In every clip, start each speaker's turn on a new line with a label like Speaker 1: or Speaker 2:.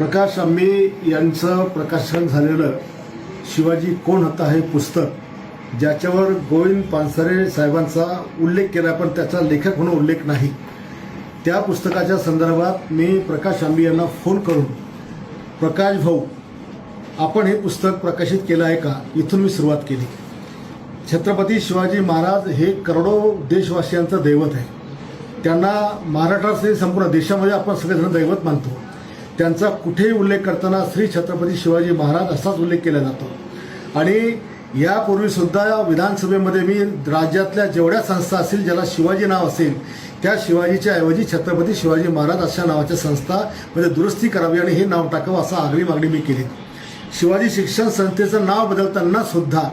Speaker 1: प्रकाश आंबे यांचं प्रकाशन झालेलं शिवाजी कोण होता हे पुस्तक, ज्याच्यावर गोविंद पानसरे साहेबांचा उल्लेख केला पण त्याचा लेखक म्हणून उल्लेख नाही, त्या पुस्तकाच्या संदर्भात मी प्रकाश आंबे यांना फोन करून, प्रकाश भाऊ आपण हे पुस्तक प्रकाशित केलं आहे का, इथून मी सुरुवात केली. छत्रपती शिवाजी महाराज हे करोडो देशवासियांचं दैवत आहे. त्यांना महाराष्ट्रात संपूर्ण देशामध्ये आपण सगळेजण दैवत मानतो. त्यांचा कुठेही उल्लेख करताना श्री छत्रपती शिवाजी महाराज असाच उल्लेख केला जातो. आणि यापूर्वी सुद्धा विधानसभेमध्ये मी राज्यातल्या जेवढ्या संस्था असतील ज्याला शिवाजी नाव असेल त्या शिवाजीच्या ऐवजी छत्रपती शिवाजी महाराज अशा नावाच्या संस्थामध्ये दुरुस्ती करावी आणि हे नाव टाकावं असं आग्रही मागणी मी केली. शिवाजी शिक्षण संस्थेचं नाव बदलताना सुद्धा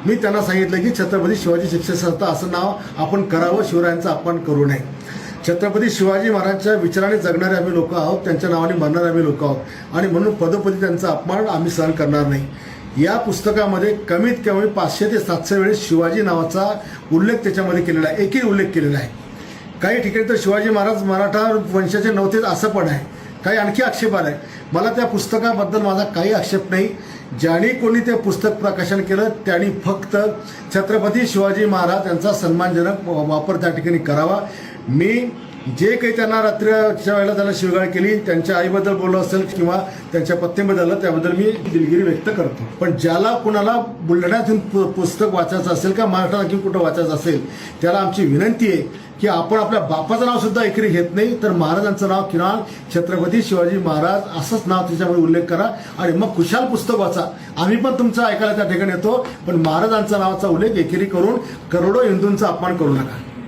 Speaker 1: मी त्यांना सांगितलं की छत्रपती शिवाजी शिक्षण संस्था असं नाव आपण करावं, शिवरायांचा अपमान करू नये. छत्रपती शिवाजी महाराजांच्या विचाराने जगणारे आम्ही लोक आहोत, त्यांच्या नावाने मरणारे आम्ही लोक आहोत आणि म्हणून पदोपदी त्यांचा अपमान आम्ही सहन करणार नाही. या पुस्तकामध्ये कमीत कमी 500 ते 700 वेळेस शिवाजी नावाचा उल्लेख त्याच्यामध्ये केलेला आहे, एकही उल्लेख केलेला आहे. काही ठिकाणी तर शिवाजी महाराज मराठा वंशाचे नव्हतेच असं पण आहे, काही आणखी आक्षेप आला आहे. मला त्या पुस्तकाबद्दल माझा काही आक्षेप नाही. ज्याने कोणी ते पुस्तक प्रकाशन केलं त्यांनी फक्त छत्रपती शिवाजी महाराज यांचा सन्मानजनक वापर त्या ठिकाणी करावा. मी जे काही त्यांना रात्रीच्या वेळेला त्यांना शिवगाळ केली, त्यांच्या आईबद्दल बोललं असेल किंवा त्यांच्या पत्नीबद्दल, त्याबद्दल मी दिलगिरी व्यक्त करतो. पण ज्याला कुणाला बुलढाण्यातून पुस्तक वाचायचं असेल का महाराष्ट्रात आणखी कुठं वाचायचं असेल त्याला आमची विनंती आहे की आपण आपल्या बापाचं नाव सुद्धा एकरी घेत नाही तर महाराजांचं नाव किंवा छत्रपती शिवाजी महाराज असंच नाव त्याच्यामध्ये उल्लेख करा आणि मग खुशाल पुस्तक वाचा. आम्ही पण तुमचं ऐकायला त्या ठिकाणी येतो, पण महाराजांच्या नावाचा उल्लेख एकेरी करून करोडो हिंदूंचा अपमान करू नका.